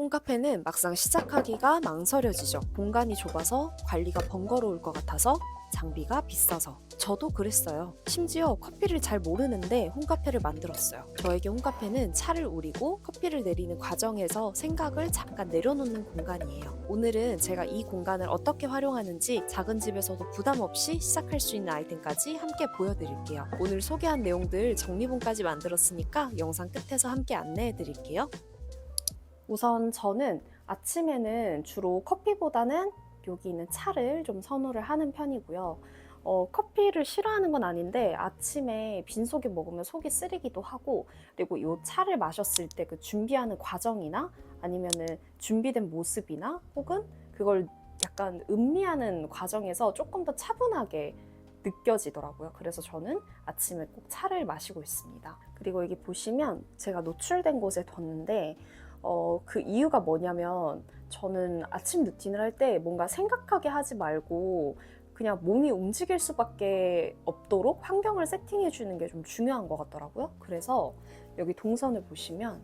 홈카페는 막상 시작하기가 망설여지죠. 공간이 좁아서 관리가 번거로울 것 같아서 장비가 비싸서 저도 그랬어요. 심지어 커피를 잘 모르는데 홈카페를 만들었어요. 저에게 홈카페는 차를 우리고 커피를 내리는 과정에서 생각을 잠깐 내려놓는 공간이에요. 오늘은 제가 이 공간을 어떻게 활용하는지 작은 집에서도 부담 없이 시작할 수 있는 아이템까지 함께 보여드릴게요. 오늘 소개한 내용들 정리본까지 만들었으니까 영상 끝에서 함께 안내해 드릴게요. 우선 저는 아침에는 주로 커피보다는 여기 있는 차를 좀 선호를 하는 편이고요. 커피를 싫어하는 건 아닌데 아침에 빈속에 먹으면 속이 쓰리기도 하고, 그리고 이 차를 마셨을 때 그 준비하는 과정이나 아니면은 준비된 모습이나 혹은 그걸 약간 음미하는 과정에서 조금 더 차분하게 느껴지더라고요. 그래서 저는 아침에 꼭 차를 마시고 있습니다. 그리고 여기 보시면 제가 노출된 곳에 뒀는데 그 이유가 뭐냐면, 저는 아침 루틴을 할 때 뭔가 생각하게 하지 말고 그냥 몸이 움직일 수밖에 없도록 환경을 세팅해 주는 게 좀 중요한 것 같더라고요. 그래서 여기 동선을 보시면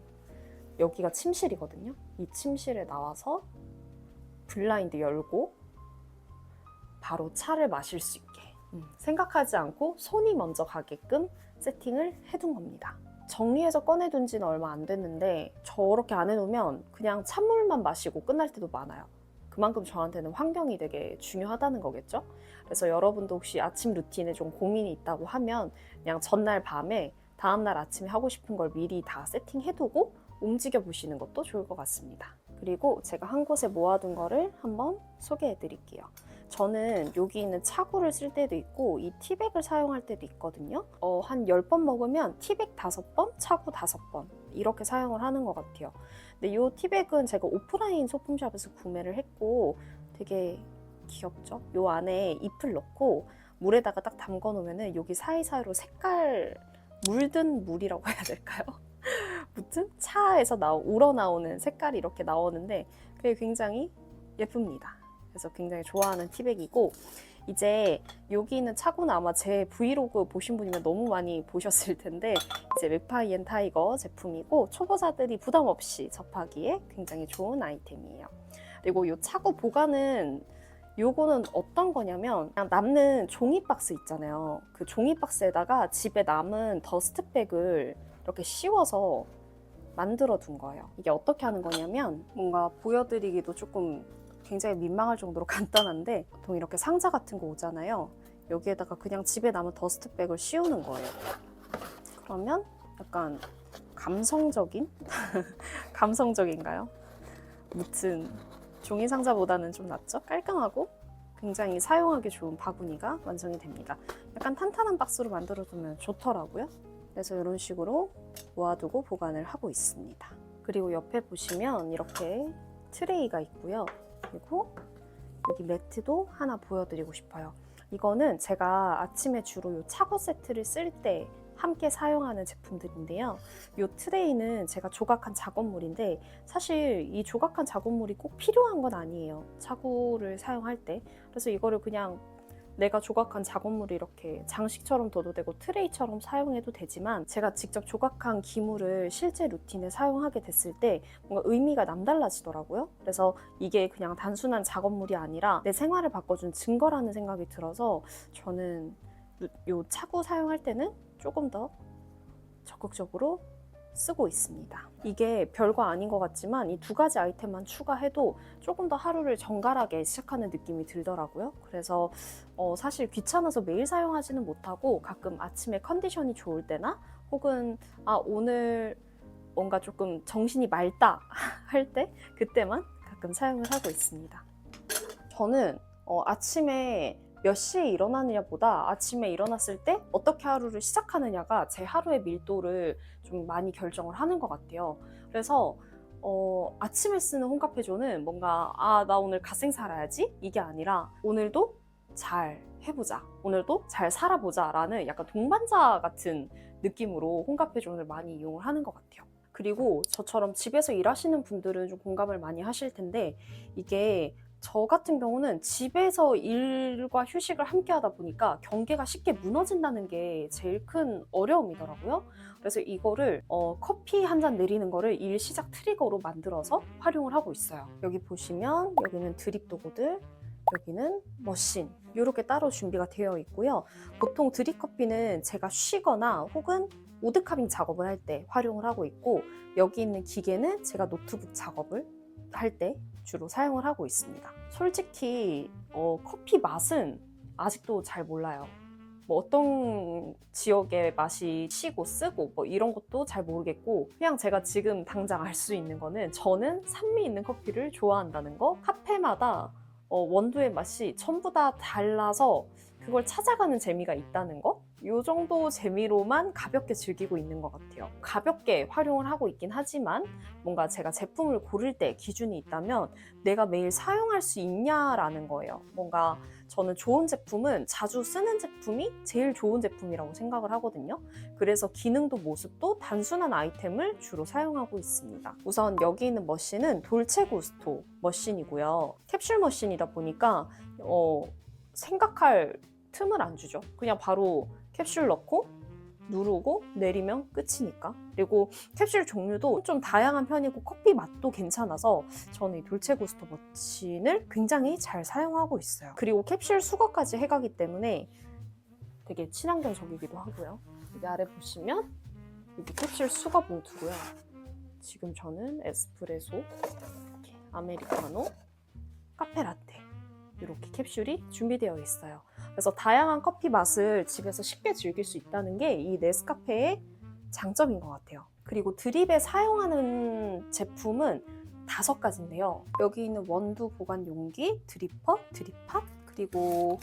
여기가 침실이거든요. 이 침실에 나와서 블라인드 열고 바로 차를 마실 수 있게 생각하지 않고 손이 먼저 가게끔 세팅을 해둔 겁니다. 정리해서 꺼내둔 지는 얼마 안 됐는데 저렇게 안 해놓으면 그냥 찬물만 마시고 끝날 때도 많아요. 그만큼 저한테는 환경이 되게 중요하다는 거겠죠? 그래서 여러분도 혹시 아침 루틴에 좀 고민이 있다고 하면 그냥 전날 밤에 다음날 아침에 하고 싶은 걸 미리 다 세팅해두고 움직여 보시는 것도 좋을 것 같습니다. 그리고 제가 한 곳에 모아둔 거를 한번 소개해 드릴게요. 저는 여기 있는 차구를 쓸 때도 있고 이 티백을 사용할 때도 있거든요. 한 10번 먹으면 티백 5번, 차구 5번 이렇게 사용을 하는 것 같아요. 근데 이 티백은 제가 오프라인 소품샵에서 구매를 했고 되게 귀엽죠? 이 안에 잎을 넣고 물에다가 딱 담궈 놓으면 여기 사이사이로 색깔 물든 물이라고 해야 될까요? 무튼 차에서 우러나오는 색깔이 이렇게 나오는데 그게 굉장히 예쁩니다. 그래서 굉장히 좋아하는 티백이고, 이제 여기 있는 차고는 아마 제 브이로그 보신 분이면 너무 많이 보셨을 텐데 이제 맥파이 앤 타이거 제품이고 초보자들이 부담 없이 접하기에 굉장히 좋은 아이템이에요. 그리고 이 차고 보관은 요거는 어떤 거냐면, 그냥 남는 종이 박스 있잖아요. 그 종이 박스에다가 집에 남은 더스트백을 이렇게 씌워서 만들어 둔 거예요. 이게 어떻게 하는 거냐면, 뭔가 보여드리기도 조금 굉장히 민망할 정도로 간단한데, 보통 이렇게 상자 같은 거 오잖아요. 여기에다가 그냥 집에 남은 더스트백을 씌우는 거예요. 그러면 약간 감성적인? 감성적인가요? 무튼 종이 상자보다는 좀 낫죠? 깔끔하고 굉장히 사용하기 좋은 바구니가 완성이 됩니다. 약간 탄탄한 박스로 만들어두면 좋더라고요. 그래서 이런 식으로 모아두고 보관을 하고 있습니다. 그리고 옆에 보시면 이렇게 트레이가 있고요. 그리고 여기 매트도 하나 보여드리고 싶어요. 이거는 제가 아침에 주로 이 차고 세트를 쓸 때 함께 사용하는 제품들인데요. 이 트레이는 제가 조각한 작업물인데 사실 이 조각한 작업물이 꼭 필요한 건 아니에요. 차고를 사용할 때. 그래서 이거를 그냥 내가 조각한 작업물을 이렇게 장식처럼 둬도 되고 트레이처럼 사용해도 되지만, 제가 직접 조각한 기물을 실제 루틴에 사용하게 됐을 때 뭔가 의미가 남달라지더라고요. 그래서 이게 그냥 단순한 작업물이 아니라 내 생활을 바꿔준 증거라는 생각이 들어서 저는 이 차고 사용할 때는 조금 더 적극적으로 쓰고 있습니다. 이게 별거 아닌 것 같지만 이 2가지 아이템만 추가해도 조금 더 하루를 정갈하게 시작하는 느낌이 들더라고요. 그래서 사실 귀찮아서 매일 사용하지는 못하고 가끔 아침에 컨디션이 좋을 때나 혹은 오늘 뭔가 조금 정신이 맑다 할 때 그때만 가끔 사용을 하고 있습니다. 저는 아침에 몇 시에 일어나느냐보다 아침에 일어났을 때 어떻게 하루를 시작하느냐가 제 하루의 밀도를 좀 많이 결정을 하는 것 같아요. 그래서 아침에 쓰는 홈카페존은 뭔가 나 오늘 갓생 살아야지 이게 아니라 오늘도 잘 해보자, 오늘도 잘 살아보자 라는 약간 동반자 같은 느낌으로 홈카페존을 많이 이용을 하는 것 같아요. 그리고 저처럼 집에서 일하시는 분들은 좀 공감을 많이 하실 텐데, 이게 저 같은 경우는 집에서 일과 휴식을 함께 하다 보니까 경계가 쉽게 무너진다는 게 제일 큰 어려움이더라고요. 그래서 이거를 커피 한 잔 내리는 거를 일 시작 트리거로 만들어서 활용을 하고 있어요. 여기 보시면 여기는 드립 도구들, 여기는 머신 이렇게 따로 준비가 되어 있고요. 보통 드립 커피는 제가 쉬거나 혹은 우드카빙 작업을 할 때 활용을 하고 있고, 여기 있는 기계는 제가 노트북 작업을 할 때 주로 사용을 하고 있습니다. 솔직히 커피 맛은 아직도 잘 몰라요. 뭐 어떤 지역의 맛이 시고 쓰고 뭐 이런 것도 잘 모르겠고, 그냥 제가 지금 당장 알 수 있는 거는 저는 산미 있는 커피를 좋아한다는 거, 카페마다 원두의 맛이 전부 다 달라서 그걸 찾아가는 재미가 있다는 거, 이 정도 재미로만 가볍게 즐기고 있는 것 같아요. 가볍게 활용을 하고 있긴 하지만 뭔가 제가 제품을 고를 때 기준이 있다면 내가 매일 사용할 수 있냐라는 거예요. 뭔가 저는 좋은 제품은 자주 쓰는 제품이 제일 좋은 제품이라고 생각을 하거든요. 그래서 기능도 모습도 단순한 아이템을 주로 사용하고 있습니다. 우선 여기 있는 머신은 돌체 구스토 머신이고요. 캡슐 머신이다 보니까 생각할 틈을 안 주죠. 그냥 바로 캡슐 넣고 누르고 내리면 끝이니까. 그리고 캡슐 종류도 좀 다양한 편이고 커피 맛도 괜찮아서 저는 이 돌체 구스토 머신을 굉장히 잘 사용하고 있어요. 그리고 캡슐 수거까지 해가기 때문에 되게 친환경적이기도 하고요. 여기 아래 보시면 여기 캡슐 수거 봉투고요. 지금 저는 에스프레소, 이렇게 아메리카노, 카페라떼 이렇게 캡슐이 준비되어 있어요. 그래서 다양한 커피 맛을 집에서 쉽게 즐길 수 있다는 게 이 네스카페의 장점인 것 같아요. 그리고 드립에 사용하는 제품은 5가지인데요. 여기 있는 원두 보관 용기, 드리퍼, 드립팟, 그리고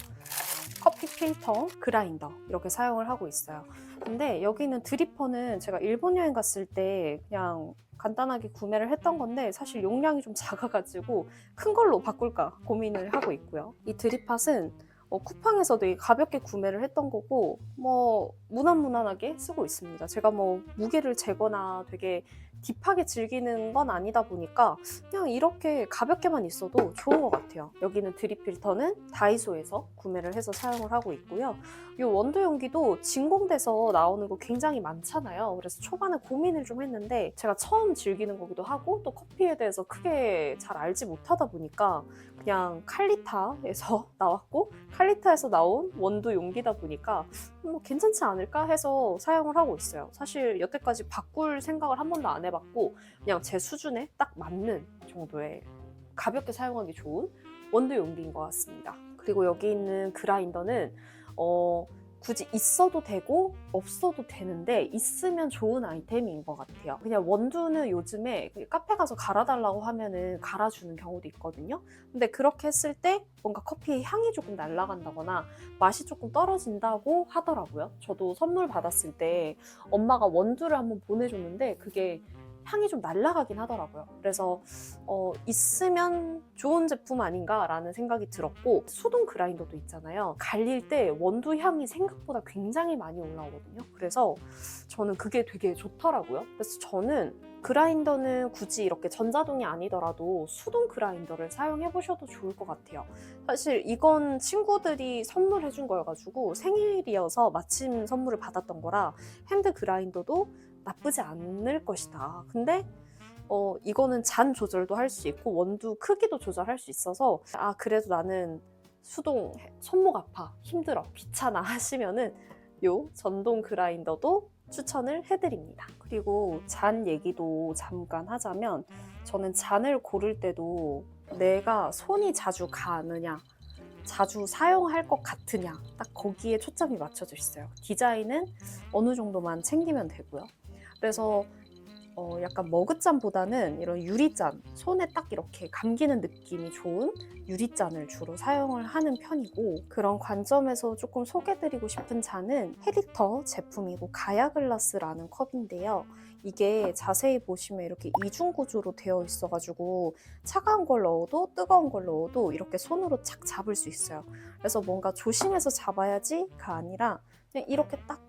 커피 필터, 그라인더 이렇게 사용을 하고 있어요. 근데 여기 있는 드리퍼는 제가 일본 여행 갔을 때 그냥 간단하게 구매를 했던 건데 사실 용량이 좀 작아가지고 큰 걸로 바꿀까 고민을 하고 있고요. 이 드립팟은 쿠팡에서 되게 가볍게 구매를 했던 거고 뭐 무난무난하게 쓰고 있습니다. 제가 뭐 무게를 재거나 되게 딥하게 즐기는 건 아니다 보니까 그냥 이렇게 가볍게만 있어도 좋은 것 같아요. 여기는 드립 필터는 다이소에서 구매를 해서 사용을 하고 있고요. 이 원두 용기도 진공돼서 나오는 거 굉장히 많잖아요. 그래서 초반에 고민을 좀 했는데 제가 처음 즐기는 거기도 하고 또 커피에 대해서 크게 잘 알지 못하다 보니까 그냥 칼리타에서 나왔고 칼리타에서 나온 원두 용기다 보니까 뭐 괜찮지 않을까 해서 사용을 하고 있어요. 사실 여태까지 바꿀 생각을 한 번도 안 해봤고 그냥 제 수준에 딱 맞는 정도의 가볍게 사용하기 좋은 원두 용기인 것 같습니다. 그리고 여기 있는 그라인더는 굳이 있어도 되고 없어도 되는데 있으면 좋은 아이템인 것 같아요. 그냥 원두는 요즘에 카페 가서 갈아달라고 하면은 갈아주는 경우도 있거든요. 근데 그렇게 했을 때 뭔가 커피의 향이 조금 날아간다거나 맛이 조금 떨어진다고 하더라고요. 저도 선물 받았을 때 엄마가 원두를 한번 보내줬는데 그게 향이 좀 날아가긴 하더라고요. 그래서 있으면 좋은 제품 아닌가라는 생각이 들었고, 수동 그라인더도 있잖아요. 갈릴 때 원두 향이 생각보다 굉장히 많이 올라오거든요. 그래서 저는 그게 되게 좋더라고요. 그래서 저는 그라인더는 굳이 이렇게 전자동이 아니더라도 수동 그라인더를 사용해 보셔도 좋을 것 같아요. 사실 이건 친구들이 선물해 준 거여가지고 생일이어서 마침 선물을 받았던 거라 핸드 그라인더도 나쁘지 않을 것이다. 근데 이거는 잔 조절도 할 수 있고 원두 크기도 조절할 수 있어서 그래도 나는 수동 손목 아파 힘들어 귀찮아 하시면은 요 전동 그라인더도 추천을 해드립니다. 그리고 잔 얘기도 잠깐 하자면 저는 잔을 고를 때도 내가 손이 자주 가느냐 자주 사용할 것 같으냐 딱 거기에 초점이 맞춰져 있어요. 디자인은 어느 정도만 챙기면 되고요. 그래서 약간 머그잔보다는 이런 유리잔, 손에 딱 이렇게 감기는 느낌이 좋은 유리잔을 주로 사용을 하는 편이고, 그런 관점에서 조금 소개드리고 싶은 잔은 헤디터 제품이고 가야글라스라는 컵인데요. 이게 자세히 보시면 이렇게 이중 구조로 되어 있어가지고 차가운 걸 넣어도 뜨거운 걸 넣어도 이렇게 손으로 착 잡을 수 있어요. 그래서 뭔가 조심해서 잡아야지가 아니라 그냥 이렇게 딱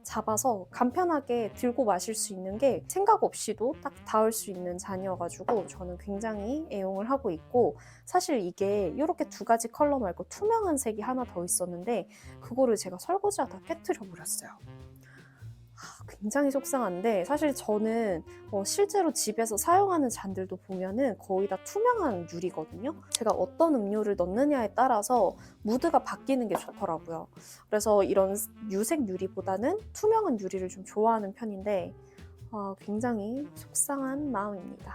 잡아서 간편하게 들고 마실 수 있는 게 생각 없이도 딱 닿을 수 있는 잔이어가지고 저는 굉장히 애용을 하고 있고, 사실 이게 이렇게 두 가지 컬러 말고 투명한 색이 하나 더 있었는데 그거를 제가 설거지하다 깨트려 버렸어요. 굉장히 속상한데, 사실 저는 실제로 집에서 사용하는 잔들도 보면은 거의 다 투명한 유리거든요. 제가 어떤 음료를 넣느냐에 따라서 무드가 바뀌는 게 좋더라고요. 그래서 이런 유색 유리보다는 투명한 유리를 좀 좋아하는 편인데 굉장히 속상한 마음입니다.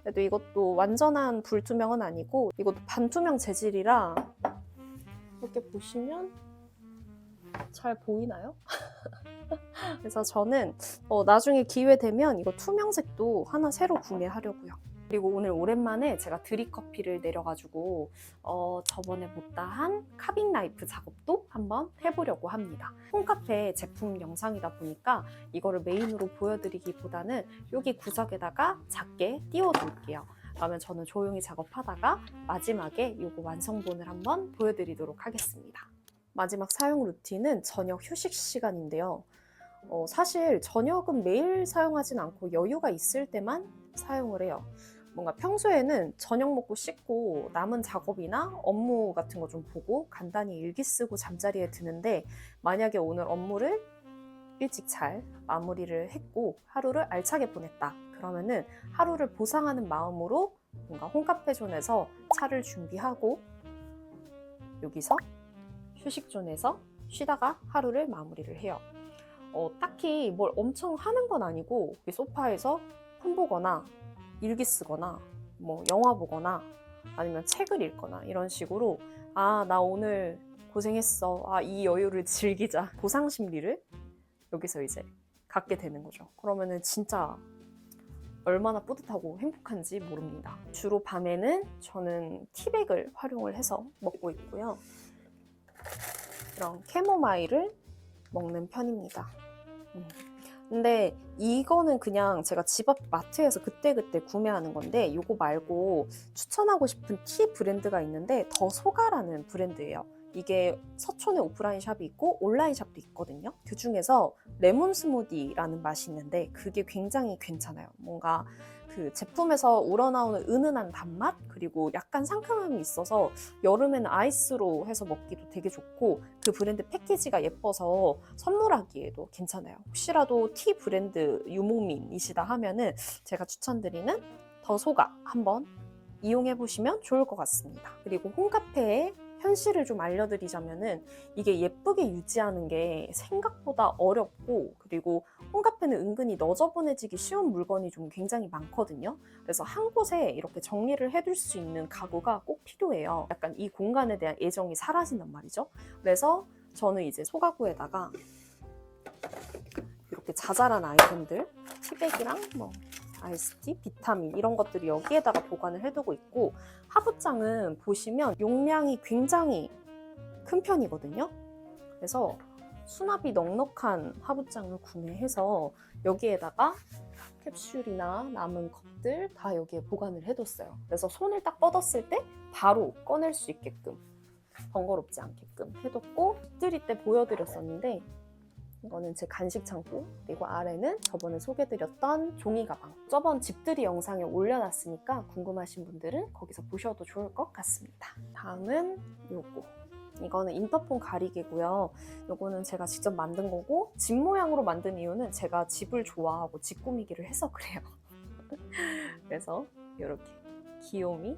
그래도 이것도 완전한 불투명은 아니고 이것도 반투명 재질이라 이렇게 보시면 잘 보이나요? 그래서 저는 나중에 기회 되면 이거 투명색도 하나 새로 구매하려고요. 그리고 오늘 오랜만에 제가 드립커피를 내려가지고 저번에 못다한 카빙 나이프 작업도 한번 해보려고 합니다. 홈카페 제품 영상이다 보니까 이거를 메인으로 보여드리기보다는 여기 구석에다가 작게 띄워둘게요. 그러면 저는 조용히 작업하다가 마지막에 이거 완성본을 한번 보여드리도록 하겠습니다. 마지막 사용 루틴은 저녁 휴식 시간인데요. 사실 저녁은 매일 사용하진 않고 여유가 있을 때만 사용을 해요. 뭔가 평소에는 저녁 먹고 씻고 남은 작업이나 업무 같은 거 좀 보고 간단히 일기 쓰고 잠자리에 드는데, 만약에 오늘 업무를 일찍 잘 마무리를 했고 하루를 알차게 보냈다 그러면은 하루를 보상하는 마음으로 뭔가 홈카페존에서 차를 준비하고 여기서 휴식존에서 쉬다가 하루를 마무리를 해요. 딱히 뭘 엄청 하는 건 아니고 소파에서 폰 보거나 일기 쓰거나 뭐 영화 보거나 아니면 책을 읽거나 이런 식으로 나 오늘 고생했어. 이 여유를 즐기자. 보상 심리를 여기서 이제 갖게 되는 거죠. 그러면은 진짜 얼마나 뿌듯하고 행복한지 모릅니다. 주로 밤에는 저는 티백을 활용을 해서 먹고 있고요. 이런 캐모마일을 먹는 편입니다. 근데 이거는 그냥 제가 집 앞 마트에서 그때그때 구매하는 건데, 이거 말고 추천하고 싶은 티 브랜드가 있는데 더소가라는 브랜드예요. 이게 서촌에 오프라인 샵이 있고 온라인 샵도 있거든요. 그 중에서 레몬 스무디라는 맛이 있는데 그게 굉장히 괜찮아요. 뭔가 그 제품에서 우러나오는 은은한 단맛, 그리고 약간 상큼함이 있어서 여름에는 아이스로 해서 먹기도 되게 좋고, 그 브랜드 패키지가 예뻐서 선물하기에도 괜찮아요. 혹시라도 티 브랜드 유목민이시다 하면은 제가 추천드리는 더소가 한번 이용해 보시면 좋을 것 같습니다. 그리고 홈카페에 현실을 좀 알려드리자면은 이게 예쁘게 유지하는 게 생각보다 어렵고, 그리고 홈카페는 은근히 너저분해지기 쉬운 물건이 좀 굉장히 많거든요. 그래서 한 곳에 이렇게 정리를 해둘 수 있는 가구가 꼭 필요해요. 약간 이 공간에 대한 애정이 사라진단 말이죠. 그래서 저는 이제 소가구에다가 이렇게 자잘한 아이템들, 티백이랑 뭐 아이스티, 비타민 이런 것들이 여기에다가 보관을 해두고 있고, 하부장은 보시면 용량이 굉장히 큰 편이거든요. 그래서 수납이 넉넉한 하부장을 구매해서 여기에다가 캡슐이나 남은 컵들 다 여기에 보관을 해뒀어요. 그래서 손을 딱 뻗었을 때 바로 꺼낼 수 있게끔, 번거롭지 않게끔 해뒀고, 집들이 때 보여드렸었는데 이거는 제 간식 창고, 그리고 아래는 저번에 소개드렸던 종이 가방. 저번 집들이 영상에 올려놨으니까 궁금하신 분들은 거기서 보셔도 좋을 것 같습니다. 다음은 요거. 이거는 인터폰 가리개고요. 요거는 제가 직접 만든 거고, 집 모양으로 만든 이유는 제가 집을 좋아하고 집 꾸미기를 해서 그래요. 그래서 이렇게 귀요미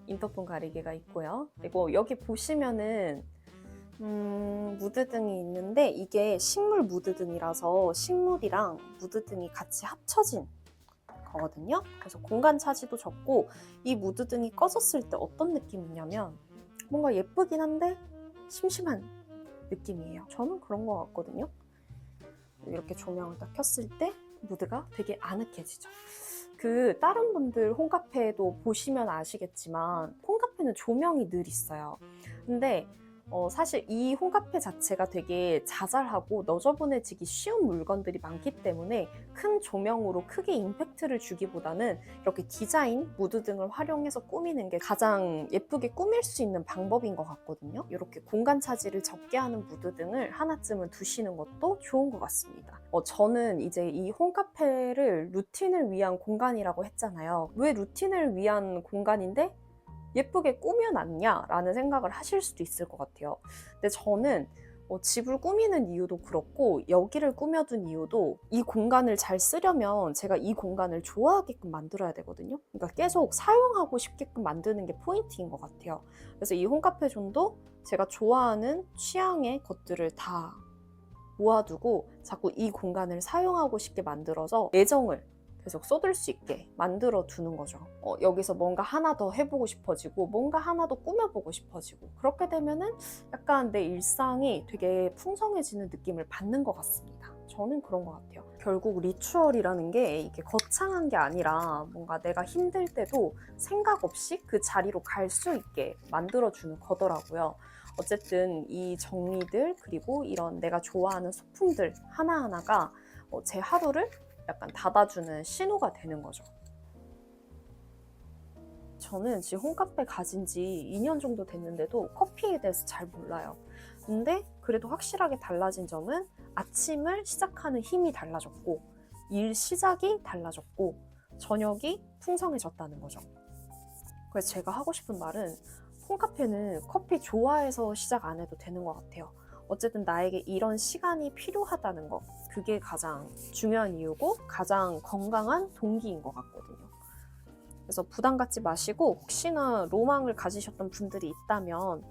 인터폰 가리개가 있고요. 그리고 여기 보시면은 무드등이 있는데 이게 식물 무드등이라서 식물이랑 무드등이 같이 합쳐진 거거든요. 그래서 공간 차지도 적고, 이 무드등이 꺼졌을 때 어떤 느낌이냐면 뭔가 예쁘긴 한데 심심한 느낌이에요. 저는 그런 거 같거든요. 이렇게 조명을 딱 켰을 때 무드가 되게 아늑해지죠. 다른 분들 홈카페도 보시면 아시겠지만 홈카페는 조명이 늘 있어요. 근데 사실 이 홈카페 자체가 되게 자잘하고 너저분해지기 쉬운 물건들이 많기 때문에 큰 조명으로 크게 임팩트를 주기보다는 이렇게 디자인, 무드 등을 활용해서 꾸미는 게 가장 예쁘게 꾸밀 수 있는 방법인 것 같거든요. 이렇게 공간 차지를 적게 하는 무드 등을 하나쯤은 두시는 것도 좋은 것 같습니다. 저는 이제 이 홈카페를 루틴을 위한 공간이라고 했잖아요. 왜 루틴을 위한 공간인데 예쁘게 꾸며놨냐라는 생각을 하실 수도 있을 것 같아요. 근데 저는 집을 꾸미는 이유도 그렇고 여기를 꾸며둔 이유도 이 공간을 잘 쓰려면 제가 이 공간을 좋아하게끔 만들어야 되거든요. 그러니까 계속 사용하고 싶게끔 만드는 게 포인트인 것 같아요. 그래서 이 홈카페 존도 제가 좋아하는 취향의 것들을 다 모아두고 자꾸 이 공간을 사용하고 싶게 만들어서 애정을 계속 쏟을 수 있게 만들어 두는 거죠. 여기서 뭔가 하나 더 해보고 싶어지고 뭔가 하나 더 꾸며보고 싶어지고 그렇게 되면은 약간 내 일상이 되게 풍성해지는 느낌을 받는 것 같습니다. 저는 그런 것 같아요. 결국 리추얼이라는 게 이게 거창한 게 아니라 뭔가 내가 힘들 때도 생각 없이 그 자리로 갈 수 있게 만들어주는 거더라고요. 어쨌든 이 정리들 그리고 이런 내가 좋아하는 소품들 하나하나가 제 하루를 약간 닫아주는 신호가 되는 거죠. 저는 지금 홈카페 가진 지 2년 정도 됐는데도 커피에 대해서 잘 몰라요. 근데 그래도 확실하게 달라진 점은 아침을 시작하는 힘이 달라졌고 일 시작이 달라졌고 저녁이 풍성해졌다는 거죠. 그래서 제가 하고 싶은 말은 홈카페는 커피 좋아해서 시작 안 해도 되는 것 같아요. 어쨌든 나에게 이런 시간이 필요하다는 거, 그게 가장 중요한 이유고 가장 건강한 동기인 것 같거든요. 그래서 부담 갖지 마시고 혹시나 로망을 가지셨던 분들이 있다면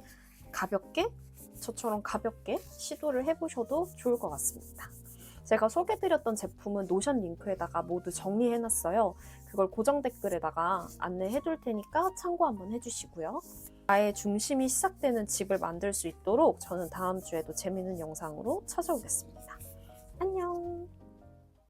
가볍게, 저처럼 가볍게 시도를 해보셔도 좋을 것 같습니다. 제가 소개해드렸던 제품은 노션 링크에다가 모두 정리해놨어요. 그걸 고정 댓글에다가 안내해둘 테니까 참고 한번 해주시고요. 나의 중심이 시작되는 집을 만들 수 있도록 저는 다음 주에도 재밌는 영상으로 찾아오겠습니다. 안녕!